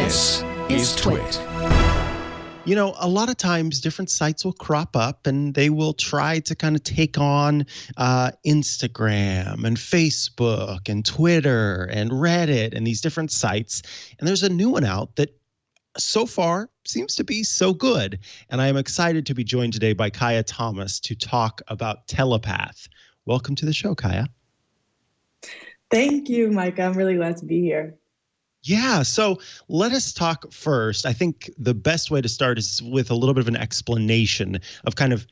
This is TWiT. You know, a lot of times different sites will crop up and they will try to kind of take on Instagram and Facebook and Twitter and Reddit and these different sites. And there's a new one out that so far seems to be so good. And I am excited to be joined today by Kaya Thomas to talk about Telepath. Welcome to the show, Kaya. Thank you, Micah. I'm really glad to be here. Yeah, so let us talk first. I think the best way to start is with a little bit of an explanation of kind of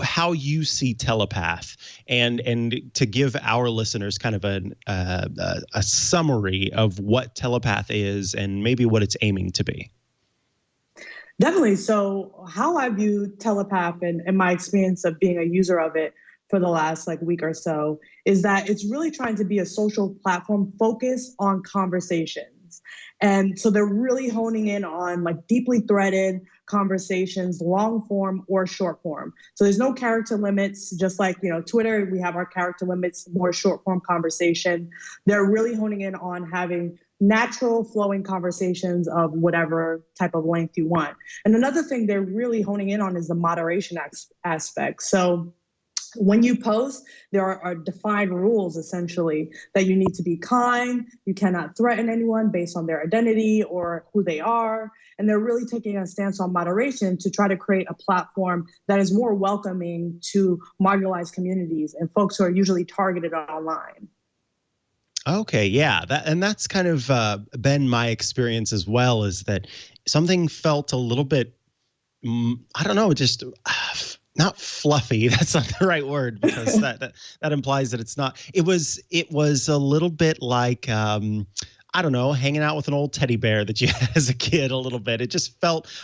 how you see Telepath, and to give our listeners kind of a summary of what Telepath is and maybe what it's aiming to be. Definitely. So how I view Telepath and my experience of being a user of it for the last week or so is that it's really trying to be a social platform focused on conversations. And so they're really honing in on deeply threaded conversations, long form or short form. So there's no character limits, just like, Twitter, we have our character limits, more short form conversation. They're really honing in on having natural flowing conversations of whatever type of length you want. And another thing they're really honing in on is the moderation aspect. So when you post, there are defined rules, essentially, that you need to be kind, you cannot threaten anyone based on their identity or who they are. And they're really taking a stance on moderation to try to create a platform that is more welcoming to marginalized communities and folks who are usually targeted online. Okay, yeah, that's kind of been my experience as well, is that something felt a little bit, I don't know, just not fluffy. That's not the right word, because that implies that it's not. It was a little bit like I don't know, hanging out with an old teddy bear that you had as a kid a little bit.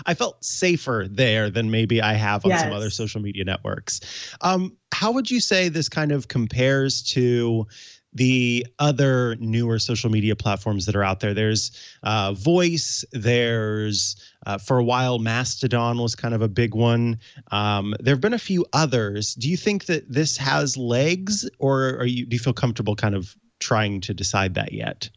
I felt safer there than maybe I have on some other social media networks. How would you say this kind of compares to the other newer social media platforms that are out there? There's Voice, there's for a while Mastodon was kind of a big one. There have been a few others. Do you think that this has legs, or do you feel comfortable kind of trying to decide that yet?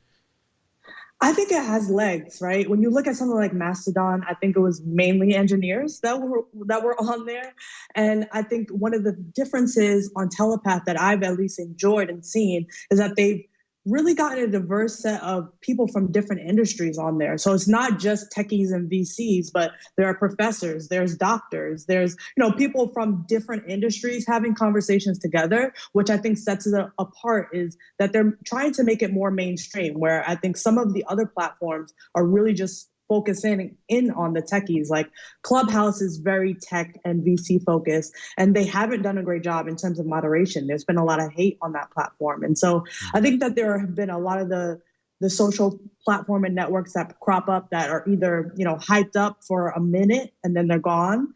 I think it has legs, right? When you look at something like Mastodon, I think it was mainly engineers that were on there. And I think one of the differences on Telepath that I've at least enjoyed and seen is that they've really gotten a diverse set of people from different industries on there. So it's not just techies and VCs, but there are professors, there's doctors, there's people from different industries having conversations together, which I think sets it apart, is that they're trying to make it more mainstream, where I think some of the other platforms are really just focusing in on the techies. Like Clubhouse is very tech and VC focused, and they haven't done a great job in terms of moderation. There's been a lot of hate on that platform. And so I think that there have been a lot of the social platform and networks that crop up that are either, hyped up for a minute and then they're gone.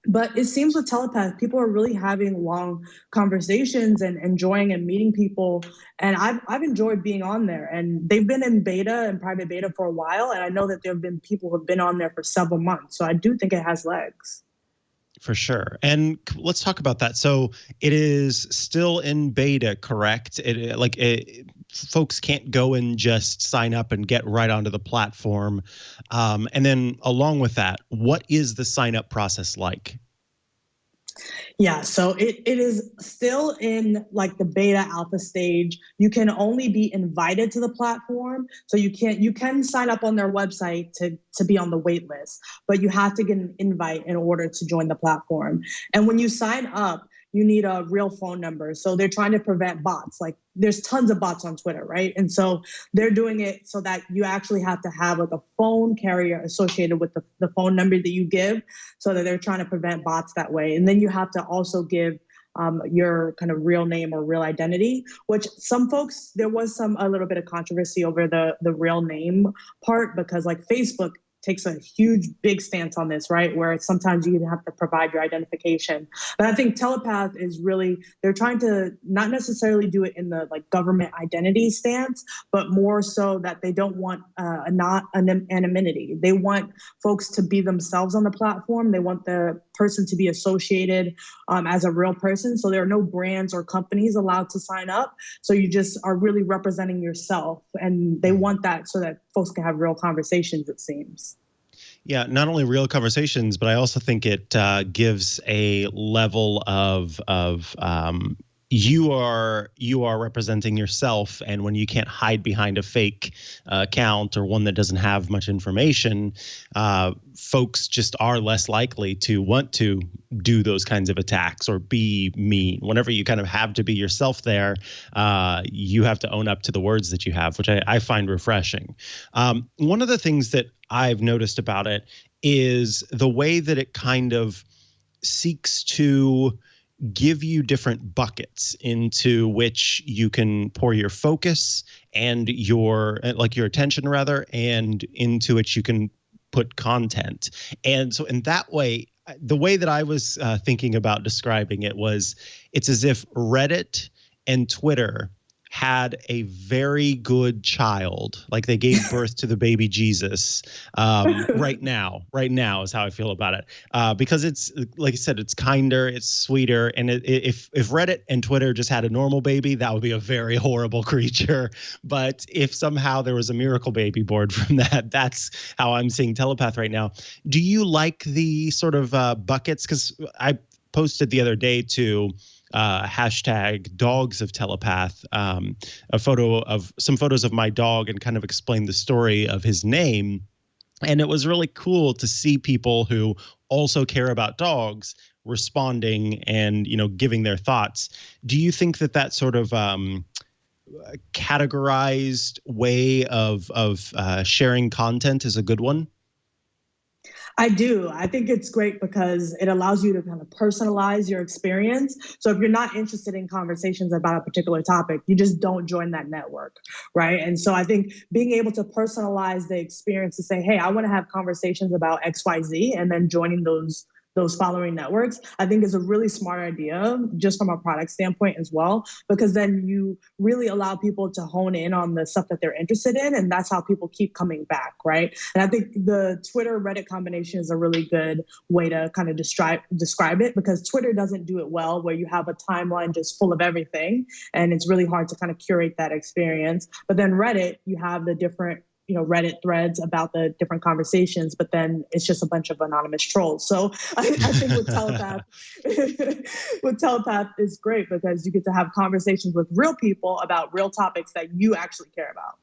But it seems with Telepath, people are really having long conversations and enjoying and meeting people. And I've enjoyed being on there. And they've been in beta and private beta for a while. And I know that there have been people who have been on there for several months. So I do think it has legs. For sure. And let's talk about that. So it is still in beta, correct? Folks can't go and just sign up and get right onto the platform. And then along with that, what is the sign up process like? Yeah, so it is still in the beta alpha stage. You can only be invited to the platform. So you can sign up on their website to be on the wait list, but you have to get an invite in order to join the platform. And when you sign up, you need a real phone number. So they're trying to prevent bots. There's tons of bots on Twitter, right? And so they're doing it so that you actually have to have a phone carrier associated with the phone number that you give, so that they're trying to prevent bots that way. And then you have to also give your kind of real name or real identity, which some folks, there was a little bit of controversy over the real name part, because Facebook takes a huge, big stance on this, right? Where sometimes you have to provide your identification. But I think Telepath is really, they're trying to not necessarily do it in the government identity stance, but more so that they don't want anonymity. They want folks to be themselves on the platform. They want the person to be associated as a real person. So there are no brands or companies allowed to sign up. So you just are really representing yourself. And they want that so that folks can have real conversations, it seems. Yeah, not only real conversations, but I also think it gives a level of you are representing yourself, and when you can't hide behind a fake account or one that doesn't have much information, folks just are less likely to want to do those kinds of attacks or be mean. Whenever you kind of have to be yourself there, you have to own up to the words that you have, which I find refreshing. One of the things that I've noticed about it is the way that it kind of seeks to give you different buckets into which you can pour your focus and your attention rather, and into which you can put content. And so in that way, the way that I was thinking about describing it was, it's as if Reddit and Twitter had a very good child, like they gave birth to the baby Jesus. Right now is how I feel about it, because it's, like I said, it's kinder, it's sweeter, and if Reddit and Twitter just had a normal baby, that would be a very horrible creature. But if somehow there was a miracle baby born from that, that's how I'm seeing Telepath right now. Do you like the sort of buckets? Because I posted the other day to hashtag dogs of Telepath, a photo of some photos of my dog, and kind of explained the story of his name. And it was really cool to see people who also care about dogs responding and, giving their thoughts. Do you think that sort of categorized way of sharing content is a good one? I do. I think it's great because it allows you to kind of personalize your experience. So if you're not interested in conversations about a particular topic, you just don't join that network, right? And so I think being able to personalize the experience to say, hey, I want to have conversations about XYZ, and then joining those following networks, I think is a really smart idea, just from a product standpoint as well, because then you really allow people to hone in on the stuff that they're interested in, and that's how people keep coming back, right? And I think the Twitter Reddit combination is a really good way to kind of describe it, because Twitter doesn't do it well, where you have a timeline just full of everything, and it's really hard to kind of curate that experience. But then Reddit, you have the different Reddit threads about the different conversations, but then it's just a bunch of anonymous trolls. So I think with Telepath is great, because you get to have conversations with real people about real topics that you actually care about.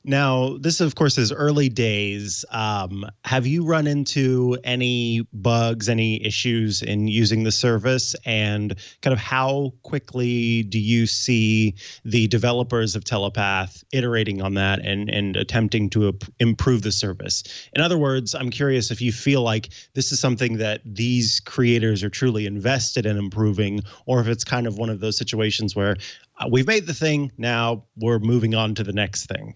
Now, this, of course, is early days. Have you run into any bugs, any issues in using the service? And kind of how quickly do you see the developers of Telepath iterating on that and attempting to improve the service? In other words, I'm curious if you feel like this is something that these creators are truly invested in improving, or if it's kind of one of those situations where we've made the thing, now we're moving on to the next thing.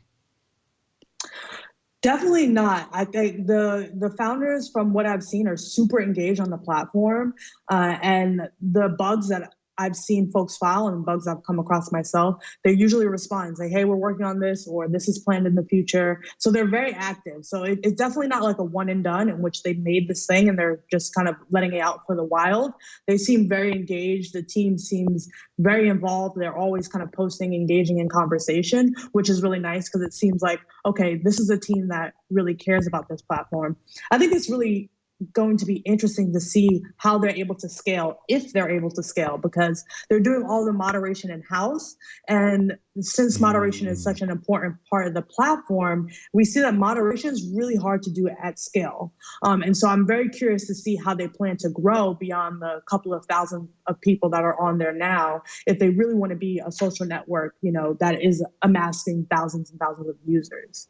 Definitely not. I think the founders, from what I've seen, are super engaged on the platform, and the bugs that I've seen folks file and bugs I've come across myself, they usually respond and say, hey, we're working on this, or this is planned in the future. So they're very active. So it's definitely not like a one and done in which they made this thing and they're just kind of letting it out for the wild. They seem very engaged. The team seems very involved. They're always kind of posting, engaging in conversation, which is really nice, because it seems like, okay, this is a team that really cares about this platform. I think it's really going to be interesting to see how they're able to scale, if they're able to scale, because they're doing all the moderation in-house. And since moderation is such an important part of the platform, we see that moderation is really hard to do at scale. And so I'm very curious to see how they plan to grow beyond the couple of thousand of people that are on there now, if they really want to be a social network, that is amassing thousands and thousands of users.